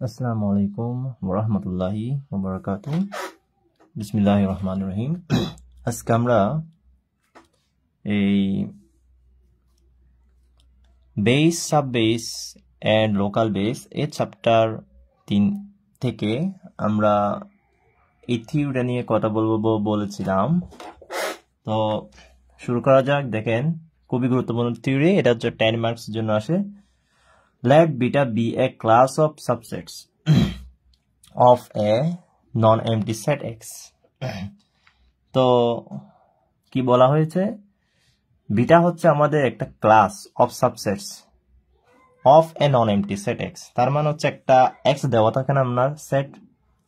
আসসালামু আলাইকুম ওরহমতুল্লাহি ওবারাকাতুহ। বিসমিল্লাহির রহমানির রহিম। আজকে আমরা এই base, sub base and local base এই চ্যাপ্টার 3 থেকে আমরা এই থিওরিটা নিয়ে কথা বলবো বলেছিলাম। তো শুরু করা যাক। দেখেন, খুবই গুরুত্বপূর্ণ থিওরি, এটা হচ্ছে 10 মার্কসের জন্য আসে। Let beta be a class of subsets of a non-empty set X. তো কি বলা হয়েছে, বিটা হচ্ছে আমাদের একটা class of subsets of A non MT set x. তার মানে হচ্ছে একটা এক্স দেওয়া থাকে না আপনার সেট,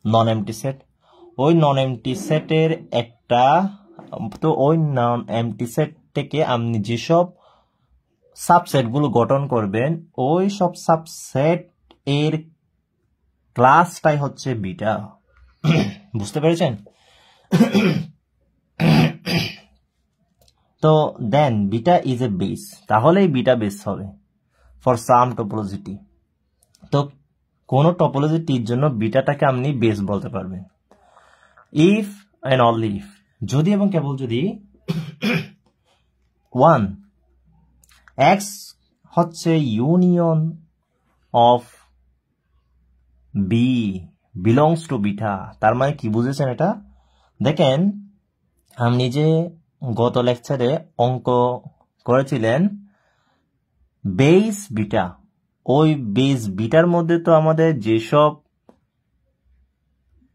নন এমটি সেট। ওই নন এমটি সেটের একটা, তো ওই নন এমটি সেট থেকে আপনি যেসব সাবসেট গুলো গঠন করবেন ওই সব সাবসেট এর ক্লাসটাই হচ্ছে বিটা। বুঝতে পেরেছেন? তো দেন বিটা ইজ এ বেস, তাহলেই বিটা বেস হবে ফর সাম টপোলজিটি। তো কোন টপোলজিটির জন্য বিটাটাকে আপনি বেস বলতে পারবেন ইফ এন্ড অনলি ইফ, যদি এবং কেবল যদি 1 এক্স হচ্ছে union of B belongs to beta. তার মানে কি বুঝেছেন এটা? দেখেন, আপনি যে গত লেকচারে অঙ্ক করেছিলেন বেস বিটা, ওই বেস বিটার মধ্যে তো আমাদের যেসব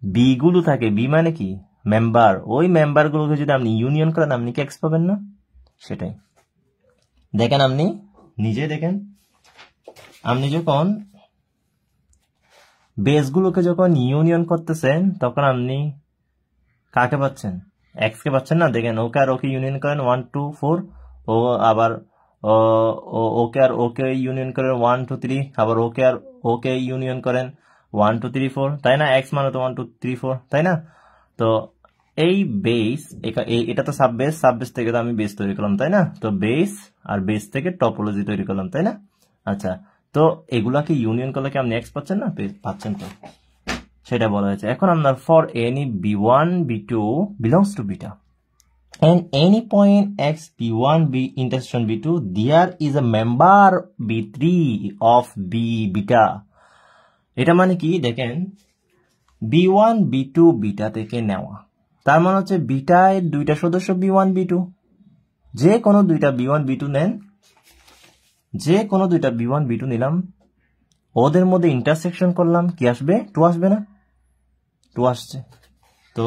বি গুলো থাকে, বি মানে কি মেম্বার, ওই মেম্বার গুলোকে যদি আপনি ইউনিয়ন করেন আপনি কি এক্স পাবেন না? সেটাই দেখেন, আপনি নিজে দেখেন, আপনি যখন বেসগুলোকে যখন ইউনিয়ন করতেছেন তখন আপনি কাকে পাচ্ছেন? এক্স কে পাচ্ছেন না? দেখেন, ওকে আর ওকে ইউনিয়ন করেন 1 2 4, ও আবার ওকে আর ওকে ইউনিয়ন করেন 1 2 3, আবার ওকে আর ওকে ইউনিয়ন করেন 1 2 3 4, তাই না? এক্স মানে তো 1 2 3 4, তাই না? তো এই বেস, এটা তো সাব বেস থেকে তো আমি বেস তৈরি করলাম, তাই না? তো বেস আর বেস থেকে টপোলজি তৈরি করলাম, তাই না? আচ্ছা, তো এগুলাকে ইউনিয়ন করলে কি আপনি এক্স পাচ্ছেন না? পাচ্ছেন। তো সেটা বলা হয়েছে। এখন আমরা for any b1 b2 belongs to beta and any point x b1 b intersection b2 there is a member b3 of b beta। এটা মানে কি দেখেন, b1 b2 বিটা থেকে নেওয়া, তার মানে হচ্ছে বিটায় দুইটা সদস্য b1 b2, যে কোনো দুইটা b1 b2 নেন, যে কোনো দুইটা b1 b2 নিলাম, ওদের মধ্যে ইন্টারসেকশন করলাম, কি আসবে? 2 আসবে না? 2 আসছে। তো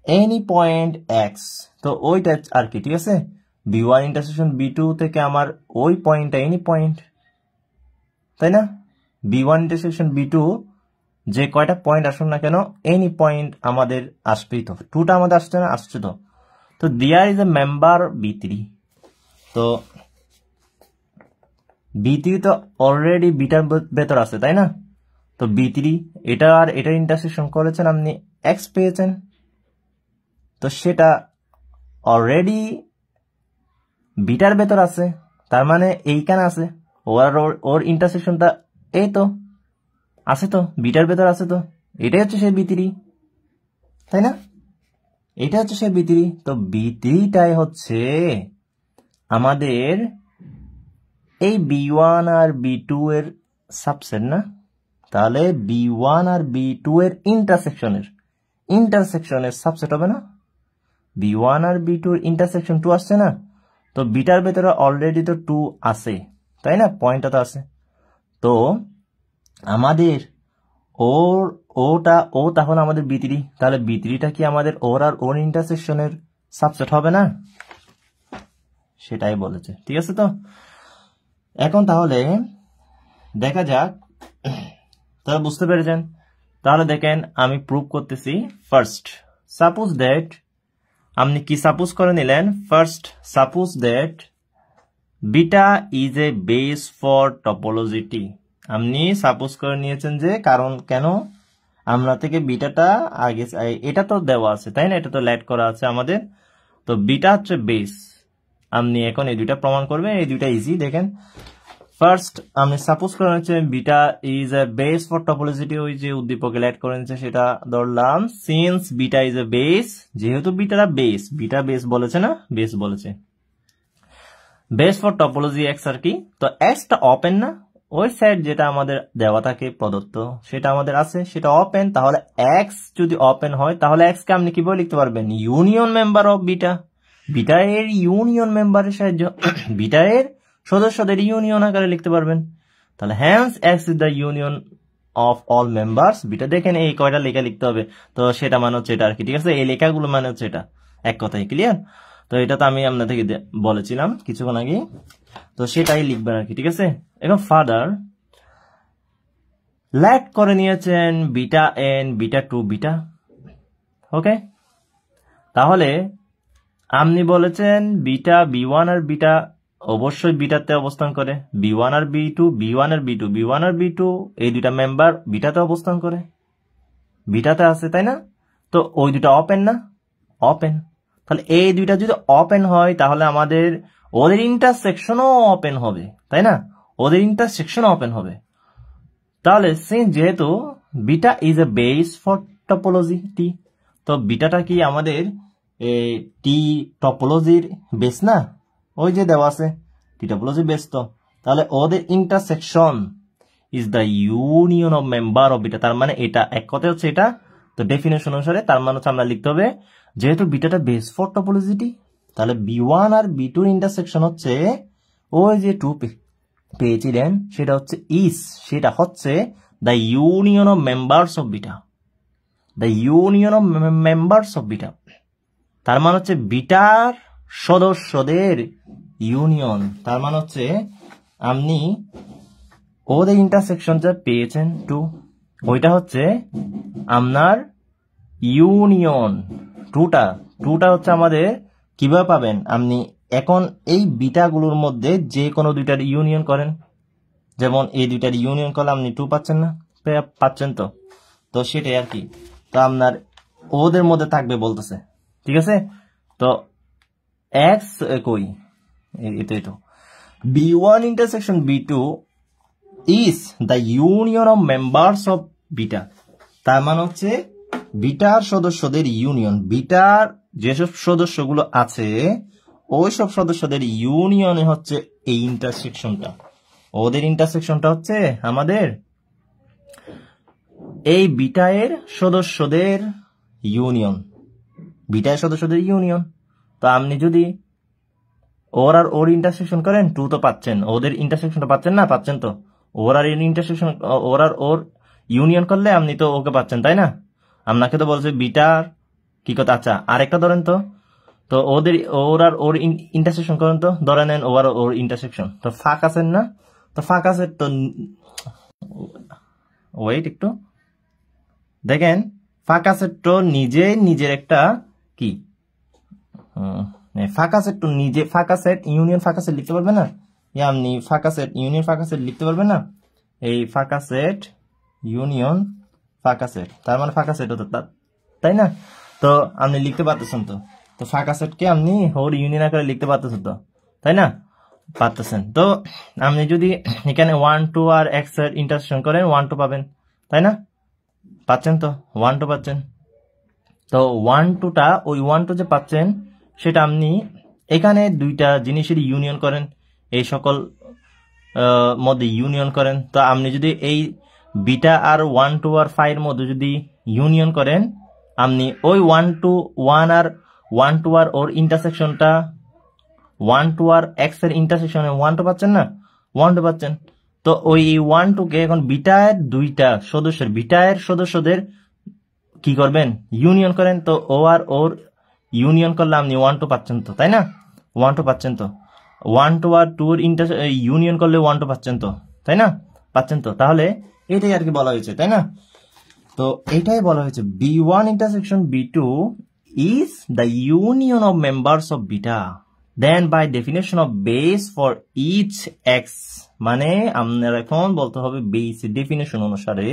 এনি পয়েন্ট এক্স, তো ওইটা আর কি, ঠিক আছে? b1 ইন্টারসেকশন b2 থেকে আমার ওই পয়েন্টটা এনি পয়েন্ট, তাই না? b1 ইন্টারসেকশন b2 যে কয়টা পয়েন্ট আসুন না কেন, এনি পয়েন্ট আমাদের আসবেই। তো 2টা আমাদের আসছে না? আসছে। তো there is a member b3। তো b3 তো অলরেডি বিটার ভেতর আছে, তাই না? তো b3 এটা আর এটা ইন্টারসেকশন করেছেন, আপনি এক্স পেয়েছেন। তো সেটা অলরেডি বিটার ভেতর আছে, তার মানে এইখানে আছে, ওর ইন্টারসেকশনটা এই তো আছে, তো বিটার ভেতর আছে। তো এটাই হচ্ছে সেই b3, তাই না? এটা হচ্ছে সেই b3। তো b3টাই হচ্ছে আমাদের এই b1 আর b2 এর সাবসেট, না? তাহলে b1 আর b2 এর ইন্টারসেকশনের সাবসেট হবে না? b1 আর b2 এর ইন্টারসেকশন 2 আসছে না? তো বিটার ভেতরে অলরেডি তো 2 আছে, তাই না? পয়েন্টটা তো আছে। তো আমাদের ও তাহলে আমাদের b3, তাহলে b3টা কি আমাদের ওর আর ওর ইন্টারসেকশনের সাবসেট হবে না? সেটাই বলেছে, ঠিক আছে? তো এখন তাহলে দেখা যাক, তাহলে বুঝতে পেরেছেন? তাহলে দেখেন, আমি প্রুভ করতেছি। ফার্স্ট সাপোজ দ্যাট, আপনি কি সাপোজ করে নিলেন? First suppose that beta is a base for টপোলজিটি। আপনি সাপোজ করে নিয়েছেন যে, কারণ কেন আমরা থেকে বিটাটা আগে, এটা তো দেওয়া আছে, তাই না? এটা তো লেট করা আছে আমাদের। তো বিটা হচ্ছে বেস। আপনি এখন এই দুইটা প্রমাণ করবেন, এই দুইটা ইজি। দেখেন, ফার্স্ট আমি সাপোজ করে হচ্ছে beta is a base for টপোলজিটি, ওই যে উদ্দীপকে অ্যাড করে নিচ্ছে সেটা ধরলাম। Since beta is a base, যেহেতু বিটা বেস বলেছে না, বেস বলেছে, বেস ফর টপোলজি এক্স আর কি। তো এক্সটা ওপেন না, ওই সাইড যেটা আমাদের দেওয়া থাকে প্রদত্ত সেটা আমাদের আছে, সেটা ওপেন। তাহলে এক্স যদি ওপেন হয় তাহলে এক্স কে আপনি কিভাবে লিখতে পারবেন? Union member of beta, beta এর ইউনিয়ন মেম্বারের সাহায্য বিটা এর সদস্যদের ইউনিয়ন আকারে লিখতে পারবেন। তাহলে hence X is the union of all members beta. দেখেন এই কয়টা লেখা লিখতে হবে, তো সেটা মানে হচ্ছে এটা আর কি, ঠিক আছে? এই লেখাগুলো মানে হচ্ছে এটা, এক কথায় ক্লিয়ার? তো এটা তো আমি আপনাদেরকে বলেছিলাম কিছুক্ষণ আগে, তো সেটাই লিখবেন আর কি, ঠিক আছে? এখন ফাদার লেট করে নিয়েছেন beta N, beta two, beta, okay? তাহলে আপনি বলেছেন বিটা বি ওয়ান আর বিটা অবশ্যই বিটাতে অবস্থান করে, বি ওয়ান আর বি টু, বি ওয়ান আর বি টু, বি ওয়ান আর বি টু এই দুটা মেম্বার বিটাতে অবস্থান করে, বিটাতে আছে, তাই না? তো ওই দুটা ওপেন না, ওপেন। তাহলে এই দুইটা যদি ওপেন হয় তাহলে আমাদের ওদের ইন্টারসেকশনও ওপেন হবে, তাই না? ওদের ইন্টারসেকশন ওপেন হবে। তাহলে যেহেতু beta is a base for topology T, তো বিটাটা কি আমাদের টি টপোলজির বেস না? ওই যে দেওয়া আছে টি টপোলজির বেস, তো তাহলে ওদের intersection is the union of member of beta. তার মানে এটা এক কথা হচ্ছে এটা, তো ডেফিনেশন অনুসারে তার মানে হচ্ছে আমরা লিখতে হবে যেহেতু বিটাটা বেস ফর টপোলজিটি, তাহলে বি ওয়ান আর বি টুর ইন্টারসেকশন হচ্ছে ওই যে টু পেয়েছিলেন সেটা হচ্ছে সেটা হচ্ছে the union of members of beta, the union of members of beta. তার মানে হচ্ছে বিটার সদস্যদের ইউনিয়ন। তার মানে হচ্ছে আপনি ওদের ইন্টারসেকশন যা পেয়েছেন টু, ওইটা হচ্ছে আপনার ইউনিয়ন। টুটা হচ্ছে আমাদের কিভাবে পাবেন আপনি? এখন এই বিটাগুলোর মধ্যে যে কোনো দুইটার ইউনিয়ন করেন, যেমন এই দুইটার ইউনিয়ন করলে আপনি টু পাচ্ছেন না? পাচ্ছেন তো, তো সেটাই আর কি। তো আপনার ওদের মধ্যে থাকবে বলতেছে, ঠিক আছে? তো এক্স কই, এতো B one intersection B two is the union of members of beta. তার মানে হচ্ছে বিটার সদস্যদের ইউনিয়ন, বিটার যেসব সদস্যগুলো আছে ওই সব সদস্যদের ইউনিয়নে হচ্ছে এই ইন্টারসেকশনটা, ওদের ইন্টারসেকশনটা হচ্ছে আমাদের এই বিটা এর সদস্যদের ইউনিয়ন, বিটা এর সদস্যদের ইউনিয়ন। তো আপনি যদি ওর আর ওর ইন্টারসেকশন করেন টু তো পাচ্ছেন, ওদের ইন্টারসেকশনটা পাচ্ছেন না? পাচ্ছেন তো। ওর আর ইন্টারসেকশন, ওর আর ওর ইউনিয়ন করলে আপনি তো ওকে পাচ্ছেন, তাই না? আপনাকে তো বলছে বিটার কি কথা। আচ্ছা আরেকটা ধরেন তো, তো ওর আর ওর ইন্টারসেকশন করেন তো, ধরে নেন ও আর ওর ইন্টারসেকশন, তো ফাঁক আছেন না? তো ফাঁক আছে তো, ওয়েট একটু দেখেন, ফাঁকা সেট নিজের একটা কি ফাঁকা সেট নিজে, ফাঁকা সেট ইউনিয়ন ফাঁকা সেট লিখতে পারবে না? আপনি ফাঁকা সেট ইউনিয়ন ফাঁকা সেট লিখতে পারবেন না? এই ফাঁকা সেট ইউনিয়ন ফাঁকা সেট, তার মানে ফাঁকা সেট হতো, তাই না? তো আপনি লিখতে পারতেছেন তো ফাঁকা সেটকে আপনি ওর ইউনিয়ন আকারে লিখতে পারতেছেন তো, তাই না? পারতেছেন তো। আপনি যদি এখানে 1 2 আর এক্স এর ইন্টারসেকশন করেন 1 2 পাবেন, তাই না? পাচ্ছেন তো, 1 2 পাচ্ছেন। তো 1 2টা ওই 1 2 যে পাচ্ছেন সেটা আপনি এখানে দুইটা জিনিসের ইউনিয়ন করেন, এই সকল মধ্যে ইউনিয়ন করেন। তো আপনি যদি এই বিটা আর 1 2 আর 5 এর মধ্যে যদি ইউনিয়ন করেন, আপনি ওই 1 2 1 আর 1 2 আর ওর ইন্টারসেকশনটা 1 2 আর এক্স এর ইন্টারসেকশনে 1 2 পাচ্ছেন না? 1 2 পাচ্ছেন। তো ওই 1 2 কে এখন বিটার দুইটা সদস্যের, বিটার সদস্যদের কি করবেন? ইউনিয়ন করেন। তো ও আর ওর ইউনিয়ন করলে আপনি 1 2 পাচ্ছেন তো, তাই না? 1 2 পাচ্ছেন তো। 1 2 আর 2 এর ইউনিয়ন করলে 1 2 পাচ্ছেন তো, তাই না? পাচ্ছেন তো। তাহলে এটাই আর কি বলা হয়েছে, তাই না? তো এটাই বলা হয়েছে B1 intersection B2 is the union of members of beta. Then by definition of base for each x, মানে আমরা এখন বলতে হবে বেস ডেফিনেশন অনুসারে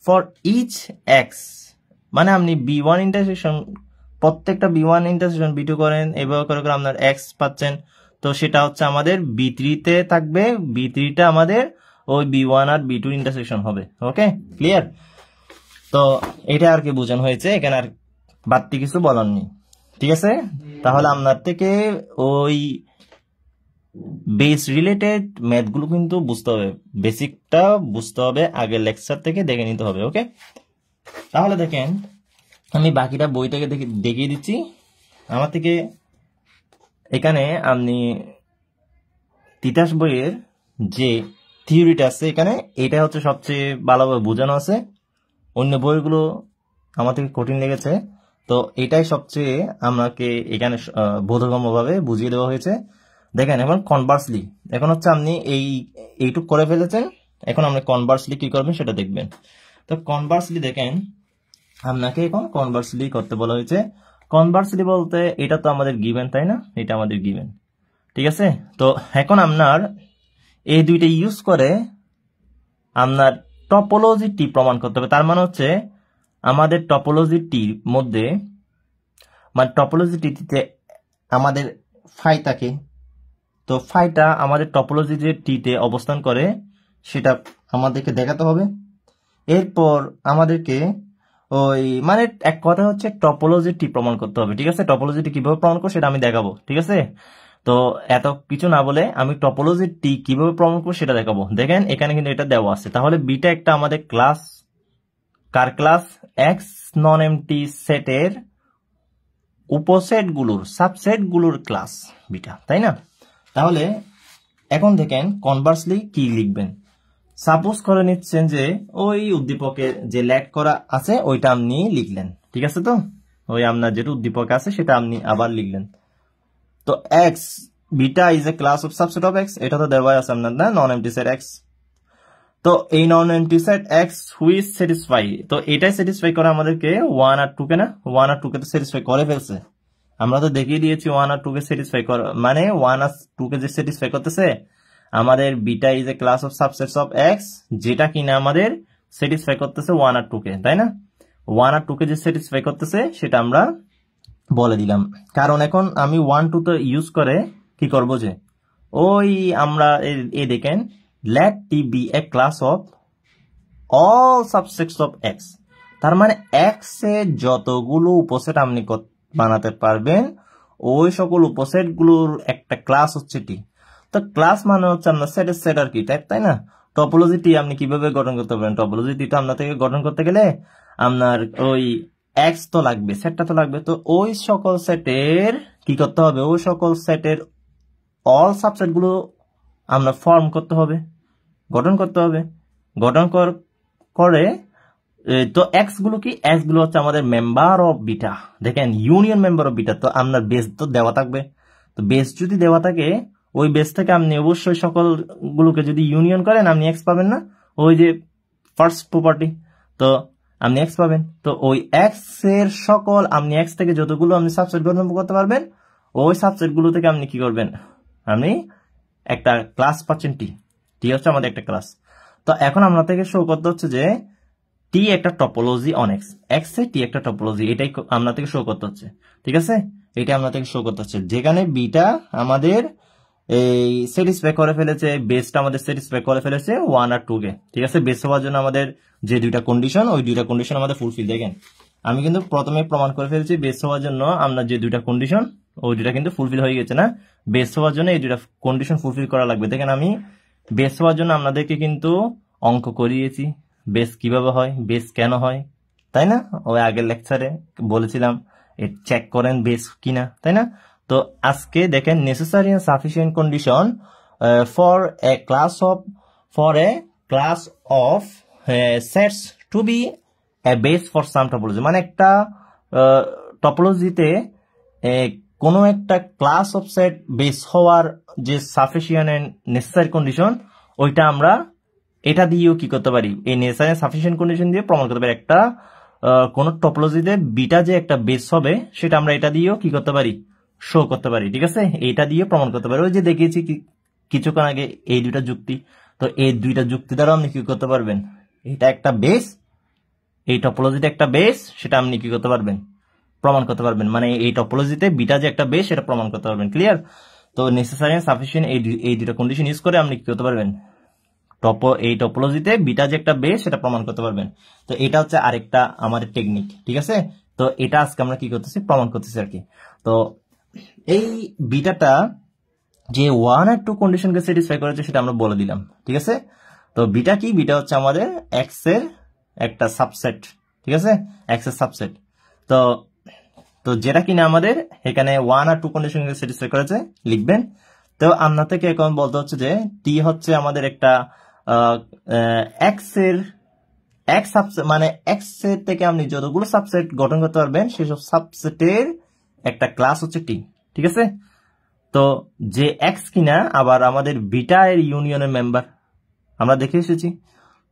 for each x, মানে আপনি B1 intersection প্রত্যেকটা B1 intersection B2 করেন, এভাবে করে আপনার x পাচ্ছেন। তো সেটা হচ্ছে আমাদের B3 তে থাকবে, B3 টা আমাদের ওই B1 আর B2 ইন্টারসেকশন হবে। ওকে, ক্লিয়ার? তো এটা আর কি বোঝানো হয়েছে, এখানে আর বাড়তি কিছু বলার নেই। ঠিক আছে, তাহলে আপনার থেকে ওই বেস রিলেটেড ম্যাথগুলো কিন্তু বুঝতে হবে, বেসিকটা বুঝতে হবে, আগের লেকচার থেকে দেখে নিতে হবে। ওকে, তাহলে দেখেন আমি বাকিটা বই থেকে দেখিয়ে দিচ্ছি। আমার থেকে এখানে আপনি তিতাস বইয়ের যে থিওরিটা আছে এখানে, এটা হচ্ছে সবচেয়ে ভালোভাবে বোঝানো আছে। অন্য বইগুলো আমার থেকে কঠিন লেগেছে, তো এটাই সবচেয়ে আমাকে এখানে বোধগম্যভাবে বুঝিয়ে দেওয়া হয়েছে। দেখেন এখন কনভার্সলি, এখন হচ্ছে আপনি এইটুক করে ফেলেছেন, এখন আপনি কনভার্সলি কি করবেন সেটা দেখবেন। তো কনভার্সলি দেখেন আপনাকে এখন কনভার্সলি করতে বলা হয়েছে। কনভার্সলি বলতে এটা তো আমাদের গিভেন, তাই না? এটা আমাদের গিভেন, ঠিক আছে? তো এখন আপনার এই দুইটা ইউজ করে আপনার টপোলজিটি প্রমাণ করতে হবে। তার মানে হচ্ছে আমাদের টপোলজিটির মধ্যে, মানে টপোলজিটিতে আমাদের ফাই থাকে, তো ফাইটা আমাদের টপোলজি যে টিতে অবস্থান করে সেটা আমাদেরকে দেখাতে হবে। এরপর আমাদেরকে ওই মানে এক কথা হচ্ছে টপোলজিটি প্রমাণ করতে হবে। ঠিক আছে, টপোলজিটি কিভাবে প্রমাণ করবো সেটা আমি দেখাবো। ঠিক আছে, তো এত কিছু না বলে আমি টপোলজিটি কিভাবে প্রমাণ করবো সেটা দেখাবো। দেখেন এখানে কিন্তু এটা দেওয়া আছে। তাহলে বিটা একটা আমাদের ক্লাস, কার ক্লাস? এক্স নন এমটি সেটের উপসেট গুলোর, সাবসেট গুলোর ক্লাস বিটা, তাই না? তাহলে এখন দেখেন কনভার্সলি কি লিখবেন। সাপোজ করে নিচ্ছেন যে ওই উদ্দীপকের যে ল্যাগ করা আছে ওইটা আপনি লিখলেন, ঠিক আছে? তো ওই আপনার যেটা উদ্দীপক আছে সেটা আপনি আবার লিখলেন। তো x beta is A class of subset of x, এটা তো দেওয়া আছে আপনার না, নন এমটি সেট এক্স। তো এই নন MT set x which satisfy, তো এটাই স্যাটিসফাই করে আমাদেরকে 1 আর 2 কে, না 1 আর 2 কে তো স্যাটিসফাই করে ফেলছে। আমরা তো দেখিয়ে দিয়েছি 1 আর 2 কে স্যাটিসফাই করে, মানে 1 আর 2 কে যে স্যাটিসফাই করতেছে আমাদের beta is A class of subsets of x, যেটা কিনা আমাদের স্যাটিসফাই করতেছে 1 আর 2 কে, তাই না? 1 আর 2 কে যে স্যাটিসফাই করতেছে সেটা আমরা বলে দিলাম। কারণ এখন আমি 1 2 তো ইউজ করে কি করব, যে ওই আমরা এই দেখেন let t be a class of all subsets of x, তার মানে x এর যতগুলো উপসেট আপনি বানাতে পারবেন ওই সকল উপসেট গুলোর একটা ক্লাস হচ্ছে টি। তো ক্লাস মানে হচ্ছে আপনার সেটের সেট আর কি টাইপ, তাই না? টপোলজিটি আপনি কিভাবে গঠন করতে পারেন? টপোলজিটি তো আপনার থেকে গঠন করতে গেলে আপনার ওই এক্স তো লাগবে, সেটটা তো লাগবে। তো ওই সকল সেটের কি করতে হবে? ওই সকল সেটের অল সাবসেট গুলো আমরা ফর্ম করতে হবে, গঠন করতে হবে। গঠন করে তো এক্স গুলো কি? এক্স গুলো হচ্ছে আমাদের মেম্বার অফ বিটা। দেখেন ইউনিয়ন মেম্বার অফ বিটা, তো আপনার বেস তো দেওয়া থাকবে। তো বেস যদি দেওয়া থাকে ওই বেস থেকে আপনি অবশ্যই সকল গুলোকে যদি ইউনিয়ন করেন আপনি এক্স পাবেন না? ওই যে ফার্স্ট প্রপার্টি, তো আপনি এক্স পাবেন। তো ওই এক্স এর সকল আপনি এক্স থেকে যতগুলো আপনি সাবসেট গঠন করতে পারবেন ওই সাবসেট গুলো থেকে আপনি কি করবেন? আপনি একটা ক্লাস পাচ্ছেন টি। টি হচ্ছে আমাদের একটা ক্লাস। তো এখন আমরা থেকে শো করতে হচ্ছে যে টি একটা টপোলজি অন এক্স, এক্স এ টি একটা টপোলজি, এটাই আমরা থেকে শো করতে হচ্ছে। ঠিক আছে, এটা আমরা থেকে শো করতে হচ্ছে, যেখানে বিটা আমাদের এই স্যাটিসফাই করে ফেলেছে, বেসটা আমাদের স্যাটিসফাই করে ফেলেছে 1 আর 2 কে। ঠিক আছে, বেস হওয়ার জন্য আমাদের যে দুইটা কন্ডিশন, ওই দুইটা কন্ডিশন আমাদের ফুলফিল। দেখেন আমি কিন্তু প্রথমে প্রমাণ করে ফেলেছি বেস হওয়ার জন্য আমরা যে দুইটা কন্ডিশন ওই দুইটা কিন্তু ফুলফিল হয়ে গেছে না? বেস হওয়ার জন্য এই দুইটা কন্ডিশন ফুলফিল করা লাগবে। দেখেন আমি বেস হওয়ার জন্য আপনাদেরকে কিন্তু অঙ্ক করিয়েছি, বেস কিভাবে হয়, বেস কেন হয়, তাই না? ওই আগের লেকচারে বলেছিলাম চেক করেন বেস কিনা, তাই না? তো আজকে দেখেন necessary and sufficient condition for a class of sets to be a base for some topology, মানে একটা টপোলজিতে কোন একটা ক্লাস অফ সেট বেস হওয়ার যে সাফিসিয়েন্ট এন্ড নেসেসারি কন্ডিশন, ওইটা আমরা এটা দিয়েও কি করতে পারি? এই নেসেসারি সাফিসিয়েন্ট কন্ডিশন দিয়ে প্রমাণ করতে পারি একটা কোন টপোলজিতে বিটা যে একটা বেস হবে সেটা আমরা এটা দিয়েও কি করতে পারি? শো করতে পারি। ঠিক আছে, এইটা দিয়ে প্রমাণ করতে পারি। ওই যে দেখিয়েছি কিছুক্ষণ আগে এই দুইটা যুক্তি, তো এই দুইটা যুক্তি দ্বারা আপনি কি করতে পারবেন? এটা একটা বেস, এই টপোলজিতে একটা বেস, সেটা আপনি কি করতে পারবেন? প্রমাণ করতে পারবেন। মানে এই টপোলজিতে বিটা যে একটা বেস সেটা প্রমাণ করতে পারবেন। ক্লিয়ার? তো নেসেসারি এন্ড সাফিসিয়েন্ট এই দুটো কন্ডিশন ইউজ করে আপনি কি করতে পারবেন, এই টপোলজিতে বিটা যে একটা বেস সেটা প্রমাণ করতে পারবেন। তো এটা হচ্ছে আরেকটা আমাদের টেকনিক, ঠিক আছে। তো এটা আজকে আমরা কি করতেছি, প্রমাণ করতেছি আর কি। তো এই বিটাটা যে 1 আর 2 কন্ডিশনকে স্যাটিসফাই করেছে সেটা আমরা বলে দিলাম, ঠিক আছে। তো বিটা কি, বিটা হচ্ছে আমাদের এক্স এর একটা সাবসেট, ঠিক আছে, এক্স এর সাবসেট। তো তো যেটা কিনা আমাদের এখানে 1 আর 2 কন্ডিশনকে স্যাটিসফাই করেছে লিখবেন। তো আমরা থেকে এখন বলতে হচ্ছে যে টি হচ্ছে আমাদের একটা এক্স এর এক সাবসেট, মানে এক্স এর থেকে আপনি যতগুলো সাবসেট গঠন করতে পারবেন সেসব সাবসেটের একটা ক্লাস হচ্ছে টি, ঠিক আছে। তো যে এক্স কিনা আবার আমাদের বিটা এর ইউনিয়নের মেম্বার আমরা দেখে এসেছি।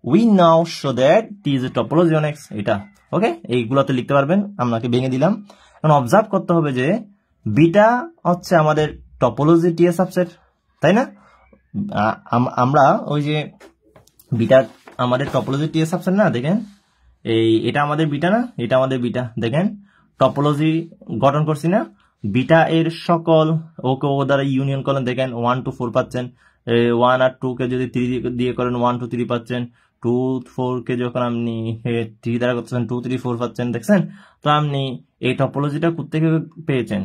We now show that T is a topology on x, এটা ওকে, এইগুলোতে লিখতে পারবেন, আপনাকে ভেঙে দিলাম। এখন অবজার্ভ করতে হবে যে বিটা হচ্ছে আমাদের টপোলজি টি এর সাবসেট, তাই না। আমরা ওই যে বিটা আমাদের টপোলজি টি এর সাবসেট না, দেখেন এটা আমাদের বিটা না, এটা আমাদের বিটা, দেখেন টপোলজি গঠন করছি না, বিটা এর সকল ওকে ও দ্বারা ইউনিয়ন করেন, দেখেন 1 to 4 পাচ্ছেন, 1 আর 2 কে যদি 3 দিয়ে করেন 1 to 3 পাচ্ছেন, 2 4 কে যখন আপনি 3 দ্বারা করতেছেন 2 3 4 পাচ্ছেন, দেখছেন। তো আপনি এই টপোলজিটা কোত্থেকে পেয়েছেন,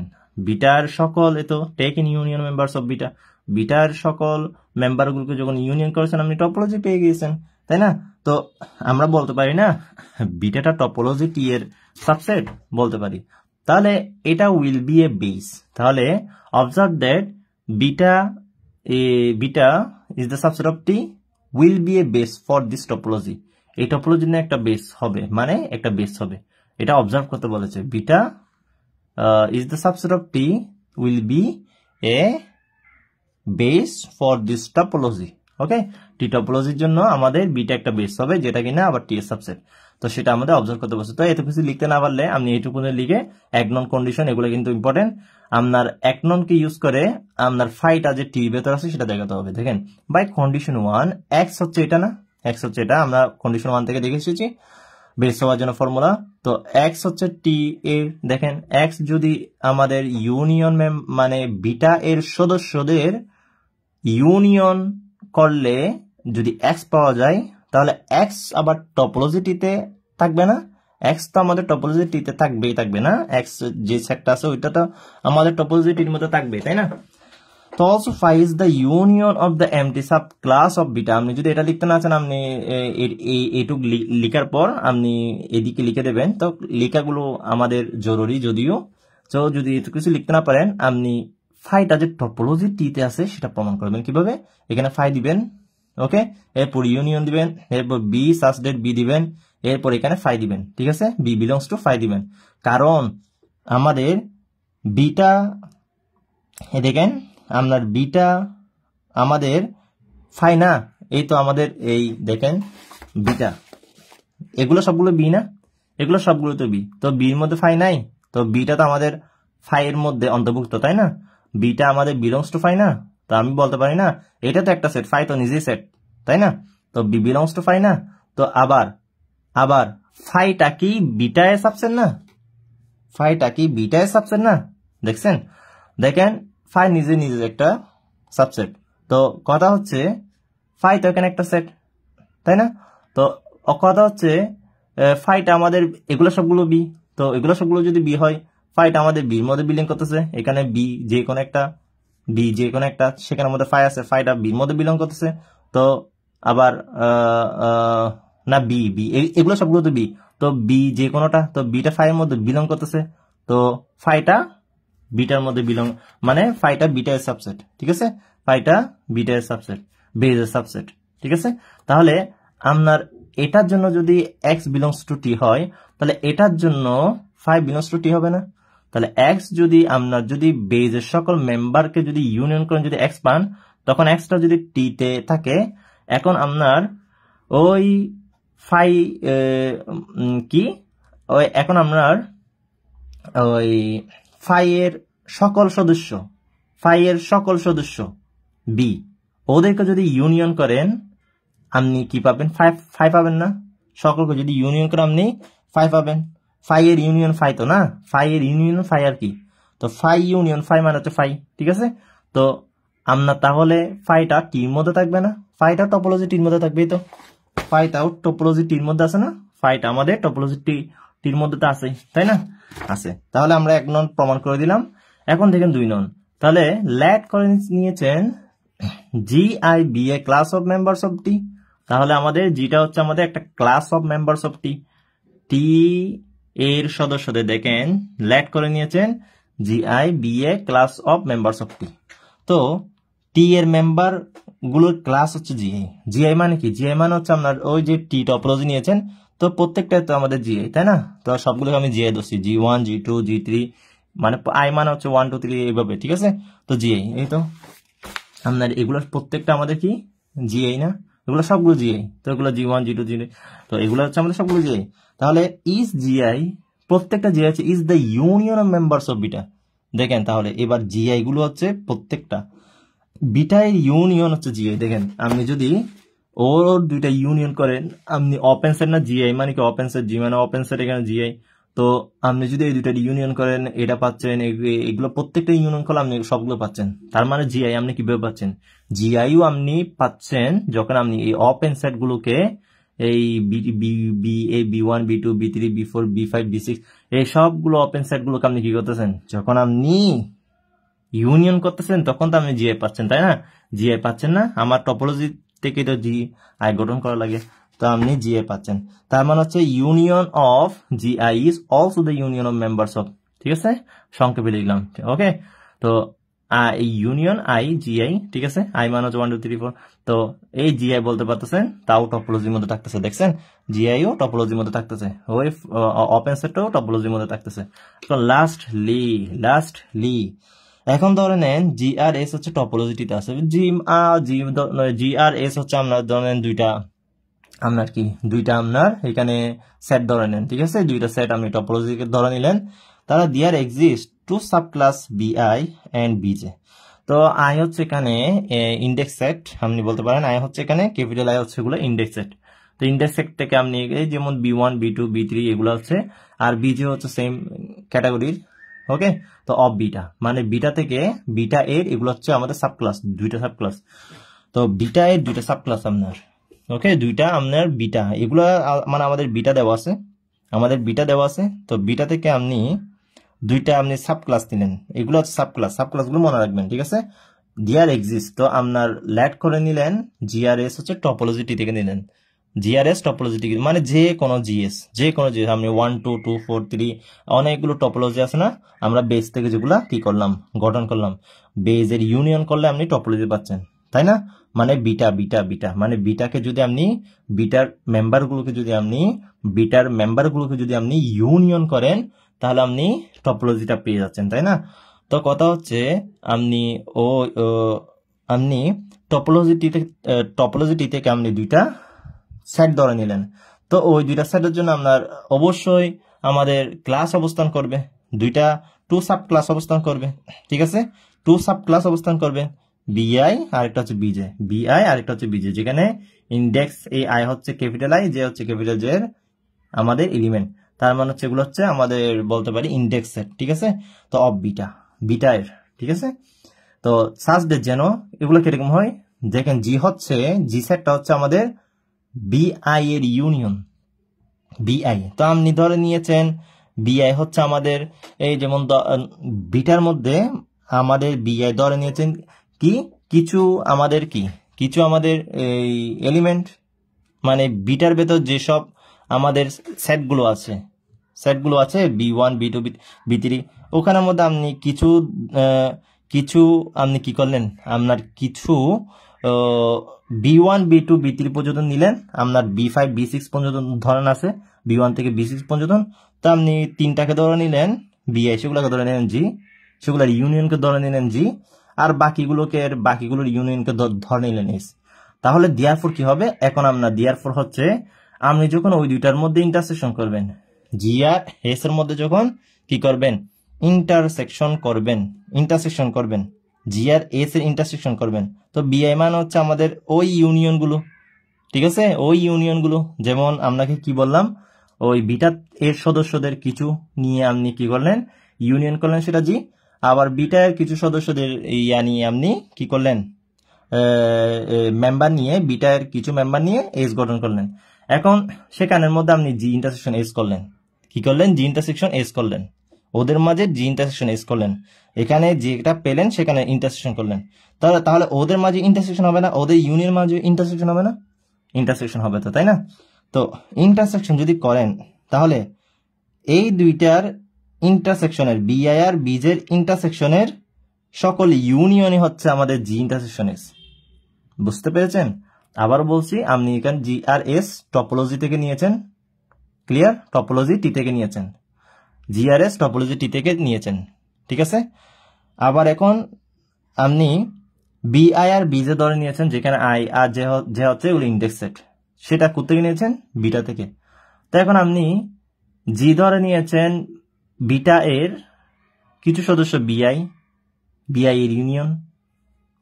বিটার সকল এতো take in union members of beta, বিটার সকল মেম্বারগুলোকে যখন ইউনিয়ন করেছেন আপনি টপোলজি পেয়ে গিয়েছেন, তাই না। তো আমরা বলতে পারি না বিটাটা টপোলজি টি এর সাবসেট, বলতে পারি। তাহলে এটা উইল বি এ বেস। তাহলে observe that beta is the subset of T will be a base for this topology. এই টপোলজির জন্য একটা বেস হবে, মানে একটা বেস হবে, এটা অবজার্ভ করতে বলেছে। Beta is the subset of T will be a base for this topology, okay. T টপোলজির জন্য আমাদের বিটা একটা বেস হবে, যেটা কিনা আবার টি এর সাবসেট। তো সেটা আমাদের অবজার্ভ করতে বলছে। তো এত কিছু লিখতে না পারলে আপনি এইটুকু লিখে এক নন কন্ডিশন, এগুলো কিন্তু ইম্পর্টেন্ট। আপনার এক ননকে ইউজ করে আপনার ফাইটা যে টি ভেতর আছে সেটা দেখাতে হবে। দেখেন বাই কন্ডিশন 1 এক্স হচ্ছে এটা না, এক্স হচ্ছে এটা, আমরা কন্ডিশন 1 থেকে দেখে এসেছি বেস হওয়ার জন্য ফর্মুলা। তো এক্স হচ্ছে টি এর, দেখেন এক্স যদি আমাদের ইউনিয়ন মানে বিটা এর সদস্যদের ইউনিয়ন করলে যদি এক্স পাওয়া যায়, তাহলে এক্স আবার টপোলজিটিতে থাকবে না, এক্স তো আমাদের টপোলজিটিতে থাকবেই, থাকবে না, এক্স যে সেটটা আছে ওইটা তো আমাদের টপোলজিটির মধ্যে থাকবে, তাই না। তো also phi is the union of the empty subclass of beta. আপনি যদি এটা লিখতে না চান, আপনি এইটুক লিখার পর আপনি এদিকে লিখে দেবেন। তো লেখাগুলো আমাদের জরুরি যদিও, তো যদি এত কিছু লিখতে না পারেন আপনি ফাইটা যে টপোলজি টিতে আছে সেটা প্রমাণ করবেন কিভাবে। এখানে ফাই দিবেন, ওকে, এরপর ইউনিয়ন দিবেন, এরপর বি সাচ ডেট বি দিবেন, এরপর এখানে ফাই দিবেন, ঠিক আছে, বি বিলংস টু ফাই দিবেন। কারণ আমাদের বিটা, দেখেন আপনার বিটা আমাদের ফাই না, এই তো আমাদের এই দেখেন বিটা, এগুলো সবগুলো বি না, এগুলো সবগুলো তো বি। তো বির মধ্যে ফাই নাই, তো বিটা তো আমাদের ফাই এর মধ্যে অন্তর্ভুক্ত, তাই না। বিটা আমাদের বিলংস টু ফাই না, তো আমি বলতে পারি না এটা তো একটা সেট, ফাই তো নিজেই সেট, তাই না। তো বি বিলংস টু ফাই না। তো আবার ফাইটা কি বিটা এর সাবসেট না, ফাইটা কি বিটা এর সাবসেট না, দেখছেন। দেখেন ফাই নিজে নিজে একটা সাবসেট। তো কথা হচ্ছে ফাই তো এখানে একটা সেট, তাই না। তো কথা হচ্ছে ফাইটা আমাদের এগুলো সবগুলো বি, তো এগুলো সবগুলো যদি বি হয় ফাইটা আমাদের বির মধ্যে বিলং করতেছে, এখানে বি যে কোনো একটা সেখানের মধ্যে ফাই আছে, ফাইটা বির মধ্যে বিলং করতেছে। তো আবার না বি এগুলো সবগুলো তো বি, তো বি যে কোনোটা, তো বিটা ফাই এর মধ্যে বিলং করতেছে, তো ফাইটা বিটার মধ্যে বিলং, মানে ফাইটা বিটা এর সাবসেট, ঠিক আছে, ফাইটা বিটা এর সাবসেট, বেজ এর সাবসেট, ঠিক আছে। তাহলে আপনার এটার জন্য যদি এক্স বিলংস টু টি হয়, তাহলে এটার জন্য ফাই বিলংস টু টি হবে না। তাহলে এক্স যদি আপনার যদি বেজের সকল মেম্বারকে যদি ইউনিয়ন করেন, যদি এক্স পান, তখন এক্সটা যদি টি তে থাকে, এখন আপনার ওই ফাই কি ওই এখন আপনার ওই ফাই এর সকল সদস্য বি, ওদেরকে যদি ইউনিয়ন করেন আপনি কি পাবেন, ফাই পাবেন না। সকলকে যদি ইউনিয়ন করেন আপনি ফাই পাবেন। ফাই এর ইউনিয়ন ফাই তো না, ফাই এর ইউনিয়ন ফাই আর কি, তো ফাই ইউনিয়ন ফাই মানে হচ্ছে ফাই, ঠিক আছে। তো আপনার তাহলে ফাইটা টির মধ্যে থাকবে না, ফাইটা টপোলজি টির মধ্যে থাকবে। তো ফাইটাও টপোলজি টির মধ্যে আছে না, ফাইটা আমাদের টপোলজি টির মধ্যে তো আছে, তাই না? আছে। তাহলে আমরা 1 নং প্রমাণ করে দিলাম। এখন দেখেন 2 নং। তাহলে লেট করে নিয়েছেন GI be a class of members of T। তাহলে আমাদের জিটা হচ্ছে আমাদের একটা class of members of T. T এর সদস্যদের দেখেন লেট করে নিয়েছেন GI be a class of members of T. তো টি এর মেম্বার গুলোর ক্লাস হচ্ছে জিআই। জিআই মানে কি? জিআই মানে হচ্ছে আপনার ওই যে টি টপোলজি নিয়েছেন, তো প্রত্যেকটাই তো আমাদের জিআই, তাই না? তো সবগুলোকে আমি জিআই ধরছি, G1 G2 G3, মানে আই মানে হচ্ছে 1 2 3 এইভাবে, ঠিক আছে? তো জিআই, এই তো আপনার এগুলো প্রত্যেকটা আমাদের কি জিআই না? এগুলো সবগুলো জিআই। তো এগুলো G1 G2 G3, তো এগুলো হচ্ছে আমাদের সবগুলো জিআই। তাহলে ইজ জিআই, প্রত্যেকটা জিআই হচ্ছে is the union of members of beta. দেখেন তাহলে এবার জিআই গুলো হচ্ছে প্রত্যেকটা বিটা এর ইউনিয়ন হচ্ছে জিআই। দেখেন আপনি যদি ওর দুইটা ইউনিয়ন করেন, আপনি ওপেন সেট না জিআই মানে কি ওপেন সেট, জি মানে ওপেন সেট, এখানে জিআই। তো আপনি যদি এই দুইটা ইউনিয়ন করেন এটা পাচ্ছেন, এগুলো প্রত্যেকটা ইউনিয়ন করলে আপনি সবগুলো পাচ্ছেন। তার মানে জিআই আপনি কিভাবে পাচ্ছেন? জিআইও আপনি পাচ্ছেন যখন আপনি এই ওপেন সেট গুলোকে এই B1 B2 B3 B4 B5 B6 এই সবগুলো ওপেন সেট গুলোকে আপনি কি করতেছেন? যখন আপনি ইউনিয়ন করতেছেন তখন তো আপনি জিআই পাচ্ছেন, তাই না? জিআই পাচ্ছেন না, আমার টপোলজি থেকে তো জিআই গঠন করা লাগে, তো আপনি জিআই পাচ্ছেন। তার মানে হচ্ছে union of GI is also the union of members of, ঠিক আছে? সংক্ষেপে লিখলাম, ওকে? তো এই ইউনিয়ন আই জিআই, ঠিক আছে? আই মানে হচ্ছে 1 2 3 4। তো এই জিআই বলতে পারতেছেন, তাও টপোলজির মধ্যে থাকতেছে, দেখছেন? জিআইও টপোলজির মধ্যে থাকতেছে, ওই ওপেন সেটটাও টপোলজির মধ্যে থাকতেছে। তো লাস্টলি এখন ধরে নেন GRS হচ্ছে টপোলজিটিতে আছে, GRS হচ্ছে আপনার ধরেন দুইটা আপনার এখানে সেট ধরে নেন, ঠিক আছে? দুইটা সেট আপনি টপোলজিকে ধরে নিলেন। তারা there exist two subclass BI and BJ। তো আই হচ্ছে এখানে ইন্ডেক্স সেট, আপনি বলতে পারেন আই হচ্ছে এখানে ক্যাপিটাল আই হচ্ছে এগুলো ইন্ডেক্স সেট। তো ইন্ডেক্স সেট থেকে আপনি যেমন B1 B2 B3 এগুলো হচ্ছে, আর BJ হচ্ছে সেম ক্যাটাগরির, ওকে? তো অফ বিটা মানে বিটা থেকে বিটা এর এগুলো হচ্ছে আমাদের সাব ক্লাস, দুইটা সাব ক্লাস। তো বিটা এর দুইটা সাব ক্লাস আপনার, ওকে? দুইটা আপনার বিটা, এগুলো মানে আমাদের বিটা দেওয়া আছে, তো বিটা থেকে আপনি দুইটা আপনি সাব ক্লাস নিলেন, এগুলো হচ্ছে সাব ক্লাসগুলো মনে রাখবেন, ঠিক আছে? ডিয়ার এক্সিস্ট, তো আপনার ল্যাড করে নিলেন GRS হচ্ছে টপোলজিটি থেকে নিলেন, GRS টপোলজিটি মানে যে কোনো জিএস আপনি 1 2 2 4 3 অনেকগুলো টপোলজি আছে না, আমরা বেস থেকে যেগুলা কি করলাম গঠন করলাম, বেজের ইউনিয়ন করলে আপনি টপোলজি পাচ্ছেন, তাই না? মানে বিটা মানে বিটাকে যদি আপনি বিটার মেম্বারগুলোকে যদি আপনি ইউনিয়ন করেন তাহলে আপনি টপোলজিটা পেয়ে যাচ্ছেন, তাই না? তো কথা হচ্ছে আপনি টপোলজিটি থেকে আপনি দুইটা সেট ধরে নিলেন। তো ওই দুইটা সেটের জন্য আপনার অবশ্যই আমাদের ক্লাস অবস্থান করবে, দুইটা টু সাব ক্লাস অবস্থান করবে, ঠিক আছে? টু সাব ক্লাস অবস্থান করবে, BI আরেকটা হচ্ছে BJ, যেখানে ইন্ডেক্স এই আই হচ্ছে ক্যাপিটাল আই, জে হচ্ছে ক্যাপিটাল জে এর আমাদের এলিমেন্ট। তার মানে হচ্ছে এগুলো হচ্ছে আমাদের বলতে পারি ইন্ডেক্স সেট, ঠিক আছে? তো অফ বিটা এর, ঠিক আছে? তো সার্চ ডে যেন এগুলো কিরকম হয় দেখেন, জি সেটটা হচ্ছে আমাদের BI এর ইউনিয়ন, BI। তো আপনি ধরে নিয়েছেন BI হচ্ছে আমাদের এই যেমন বিটার মধ্যে আমাদের BI ধরে নিয়েছেন কিছু আমাদের এই এলিমেন্ট, মানে বিটার ভেতর যেসব আমাদের সেটগুলো আছে B1 B2 B3, ওখানের মধ্যে আপনি কিছু আপনি কি করলেন, আপনার কিছু B1 B2 B3 পর্যন্ত নিলেন, আপনার B5 B6 পর্যন্ত ধরেন আছে, B1 থেকে B6 পর্যন্ত। তো আপনি তিনটাকে ধরে নিলেন BI, সেগুলোকে ধরে নিলেন G, সেগুলোর ইউনিয়নকে ধরে নিলেন G, আর বাকিগুলোর ইউনিয়নকে ধরে নিলেন S। তাহলে দেয়ারফর কি হবে? এখন আপনার দেয়ারফর হচ্ছে আপনি যখন ওই দুইটার মধ্যে ইন্টারসেকশন করবেন, G আর S এর মধ্যে যখন কি করবেন ইন্টারসেকশন করবেন, G আর S এর ইন্টারসেকশন করবেন। তো BI মানে হচ্ছে আমাদের ওই ইউনিয়নগুলো, ঠিক আছে? ওই ইউনিয়নগুলো যেমন আপনাকে কি বললাম, ওই বিটা এর সদস্যদের কিছু নিয়ে আপনি কি করলেন ইউনিয়ন করলেন, সেটা G। আবার বিটার কিছু সদস্যদের ইয়া নিয়ে আপনি কি করলেন, মেম্বার নিয়ে, বিটার কিছু মেম্বার নিয়ে এস গঠন করলেন। এখন সেখানের মধ্যে আপনি জি ইন্টারসেকশন এস করলেন। কি করলেন? জি ইন্টারসেকশন এস করলেন, ওদের মাঝে জি ইন্টারসেকশন এস করলেন। এখানে যেটা পেলেন সেখানে ইন্টারসেকশন করলেন। তাহলে ওদের মাঝে ইন্টারসেকশন হবে না? ওদের ইউনিয়ন মাঝে ইন্টারসেকশন হবে না? ইন্টারসেকশন হবে তো, তাই না? তো ইন্টারসেকশন যদি করেন তাহলে এই দুইটার ইন্টারসেকশনের, বিআই আর বিজের ইন্টারসেকশনের সকল ইউনিয়নই হচ্ছে আমাদের জি ইন্টারসেকশন এস। বুঝতে পেরেছেন? আবার বলছি, আপনি এখানে জি আর এস টপোলজি থেকে নিয়েছেন, ক্লিয়ার? টপোলজি টি থেকে নিয়েছেন, জি আর এস টপোলজি টি থেকে নিয়েছেন, ঠিক আছে? আবার এখন আপনি বিআই আর বিজে ধরে নিয়েছেন, যেখানে আই আর যে হচ্ছে ওগুলো ইন্ডেক্স সেট, সেটা কোথেকে নিয়েছেন? বিটা থেকে। তো এখন আপনি জি ধরে নিয়েছেন বিটা এর কিছু সদস্য বিআই এর ইউনিয়ন,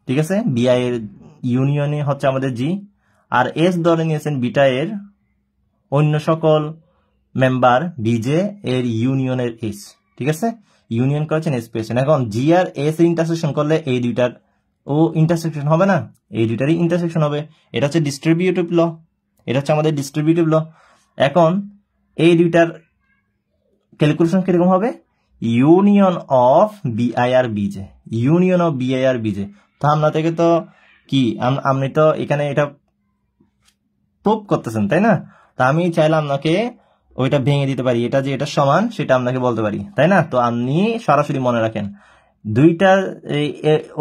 ঠিক আছে? বিআই এর ইউনিয়নে হচ্ছে আমাদের জি। আর এস ধরে নিয়েছেন বিটা এর অন্য সকল মেম্বার বিজে এর ইউনিয়নের এস, ঠিক আছে? ইউনিয়ন করেছেন, এস পেয়েছেন। এখন জি আর এস এর ইন্টারসেকশন করলে এই দুইটার ও ইন্টারসেকশন হবে না? এই দুইটারই ইন্টারসেকশন হবে। এটা হচ্ছে ডিস্ট্রিবিউটিভ ল, এটা হচ্ছে আমাদের ডিস্ট্রিবিউটিভ ল। এখন এই দুইটার ক্যালকুলেশন কিরকম হবে? ইউনিয়ন অফ বিআই আর বিজে, ইউনিয়ন অফ বিআই আর বিজে। তো আমরা থেকে তো কি, আপনি তো এখানে এটা প্রুভ করতেছেন, তাই না? তা আমি চাইলাম আপনাকে ওইটা ভেঙে দিতে পারি, এটা যে এটা সমান সেটা আপনাকে বলতে পারি, তাই না? তো আপনি সরাসরি মনে রাখেন, দুইটা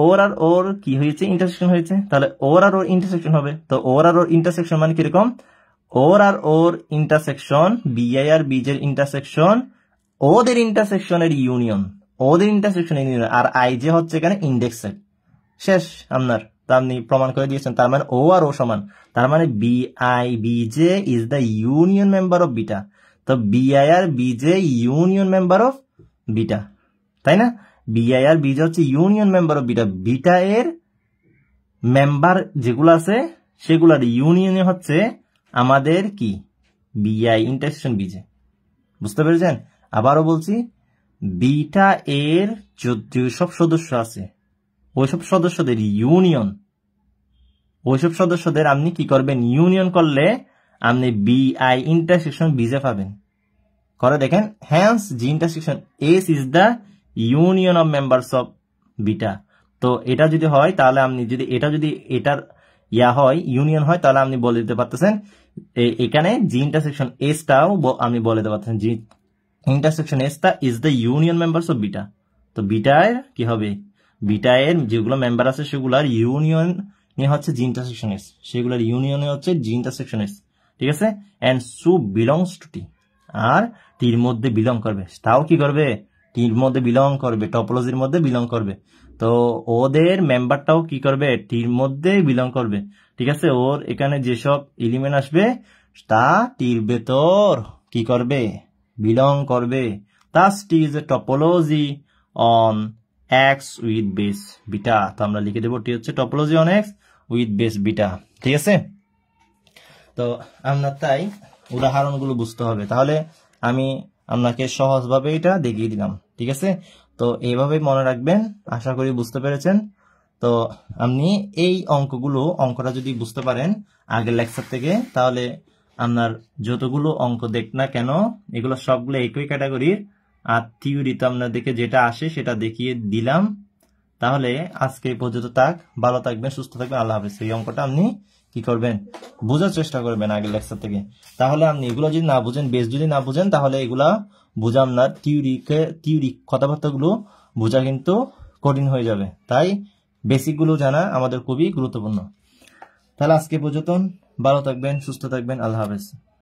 ওর আর ওর কি হয়েছে? ইন্টারসেকশন হয়েছে। তাহলে ওর আর ওর ইন্টারসেকশন হবে। তো ওর আর ওর ইন্টারসেকশন মানে কিরকম? ওর আর ওর ইন্টারসেকশন, বিআই আর বিজের ইন্টারসেকশন, ওদের ইন্টারসেকশনের ইউনিয়ন, ওদের ইন্টারসেকশনের ইউনিয়ন। আর আই যে হচ্ছে এখানে ইন্ডেক্স সেট। শেষ আপনার। তা আপনি প্রমাণ করে দিয়েছেন, তার মানে ও আর ও সমান। তার মানে BI BJ is the union member of beta. তো বিআই আর বিজে ইউনিয়ন মেম্বার অফ বিটা, তাই না? বিআই আর বিজে হচ্ছে union member of beta. Beta এর মেম্বার যেগুলো আছে সেগুলোর ইউনিয়নে হচ্ছে আমাদের কি? বিআই ইন্টারসেকশন বিজে। বুঝতে পেরেছেন? আবারও বলছি, বিটা এর যেসব সদস্য আছে ওইসব সদস্যদের ইউনিয়ন, ওইসব সদস্যদের আপনি কি করবেন? ইউনিয়ন করলে আপনি বিআই ইন্টারসেকশন বিজে পাবেন। করে দেখেন, hence G intersection S is the union of members of beta. তো এটা যদি হয় তাহলে আপনি যদি এটার ইয়া হয়, ইউনিয়ন হয়, তাহলে আপনি বলে দিতে পারতেছেন এখানে জি ইন্টারসেকশন এসটাও আপনি বলে দিতে পারতেছেন জি ইন্টারসেকশন এসটা is the union members of beta. তো বিটার কি হবে? বিটা এর যেগুলো মেম্বার আছে সেগুলার ইউনিয়ন হচ্ছে জি ইন্টারসেকশন এস, সেগুলোর ইউনিয়নে হচ্ছে জি ইন্টারসেকশন এস, ঠিক আছে? এন্ড সু বিলংস টু টি, আর টির মধ্যে বিলং করবে। তাও কি করবে? টির মধ্যে বিলং করবে, টপোলজির মধ্যে বিলং করবে। তো ওদের মেম্বারটাও কি করবে? টির মধ্যে বিলং করবে, ঠিক আছে? ওর এখানে যেসব এলিমেন্ট আসবে তা টির ভেতর কি করবে? বিলং করবে। Thus T is a topology on X with base beta। তো আমরা লিখে দেবো টি হচ্ছে topology on X with base beta, ঠিক আছে? তো আমরা তাই উদাহরণগুলো বুঝতে হবে। তাহলে আমি আপনাকে সহজভাবে এটা দেখিয়ে দিলাম, ঠিক আছে? তো এইভাবে মনে রাখবেন, আশা করি বুঝতে পেরেছেন। তো আপনি এই অঙ্কটা যদি বুঝতে পারেন আগের লেকচার থেকে, তাহলে আপনার যতগুলো অঙ্ক দেখ না কেন এগুলো সবগুলো একই ক্যাটাগরির। আর থিওরিতে আপনাদেরকে যেটা আসে সেটা দেখিয়ে দিলাম। তাহলে আজকে পর্যন্ত থাক, ভালো থাকবেন, সুস্থ থাকবেন, আল্লাহ হাফেজ। এই অঙ্কটা আপনি কি করবেন? বোঝার চেষ্টা করবেন আগের লেকচার থেকে। তাহলে আপনি এগুলো যদি না বুঝেন, বেস যদি না বুঝেন, তাহলে এগুলা বোঝা আপনার থিওরি কথাবার্তাগুলো বোঝা কিন্তু কঠিন হয়ে যাবে। তাই বেসিকগুলো জানা আমাদের খুবই গুরুত্বপূর্ণ। তাহলে আজকে পর্যন্ত ভালো থাকবেন, সুস্থ থাকবেন, আল্লাহ হাফেজ।